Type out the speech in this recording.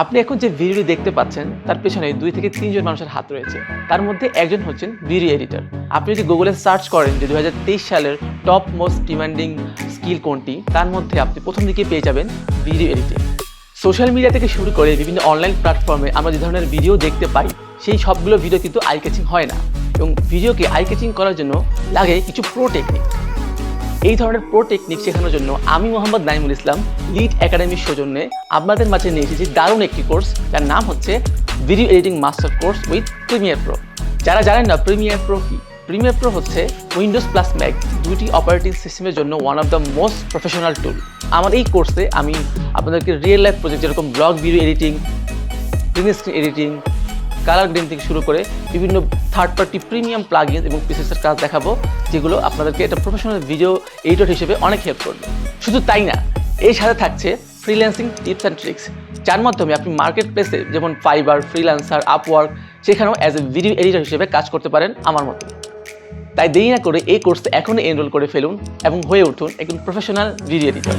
আপনি এখন যে ভিডিওটি দেখতে পাচ্ছেন তার পেছনে 2 থেকে 3 জন মানুষের হাত রয়েছে। তার মধ্যে একজন হচ্ছেন ভিডিও এডিটর। আপনি যদি গুগলে সার্চ করেন যে 2023 সালের টপ মোস্ট ডিমান্ডিং স্কিল কোনটি, তার মধ্যে আপনি প্রথম দিকে পেয়ে যাবেন ভিডিও এডিটিং। সোশ্যাল মিডিয়া থেকে শুরু করে বিভিন্ন অনলাইন প্ল্যাটফর্মে আমরা যে ধরনের ভিডিও দেখতে পাই, সেই সবগুলো ভিডিও কিন্তু আই ক্যাচিং হয় না, এবং ভিডিওকে আই ক্যাচিং করার জন্য লাগে কিছু প্রো টেকনিক। এই ধরনের প্রো টেকনিক শেখানোর জন্য আমি মোহাম্মদ নাইমুল ইসলাম লিড একাডেমির সৌজন্যে আপনাদের মাঝে নিয়ে এসেছি দারুণ একটি কোর্স, যার নাম হচ্ছে video editing master course with Premiere Pro. যারা জানেন না প্রিমিয়ার প্রো কি, প্রিমিয়ার প্রো হচ্ছে উইন্ডোজ প্লাস ম্যাক দুটি অপারেটিং সিস্টেমের জন্য one of the most professional tool. আমার এই কোর্সে আমি আপনাদেরকে রিয়েল লাইফ প্রজেক্ট যেরকম vlog video editing, green screen editing, colour grading থেকে শুরু করে বিভিন্ন থার্ড পার্টি প্রিমিয়াম প্লাগইন এবং পিসেসের কাজ দেখাবো, যেগুলো আপনাদেরকে একটা প্রফেশনাল ভিডিও এডিটর হিসেবে অনেক হেল্প করবে। শুধু তাই না, এর সাথে থাকছে ফ্রিল্যান্সিং টিপস অ্যান্ড ট্রিক্স, যার মাধ্যমে আপনি মার্কেট প্লেসে যেমন ফাইবার, ফ্রিল্যান্সার, আপওয়ার্ক, সেখানেও অ্যাজ এ ভিডিও এডিটর হিসেবে কাজ করতে পারেন আমার মতো। তাই দেরি না করে এই কোর্সে এখনই এনরোল করে ফেলুন এবং হয়ে উঠুন একজন প্রফেশনাল ভিডিও এডিটর।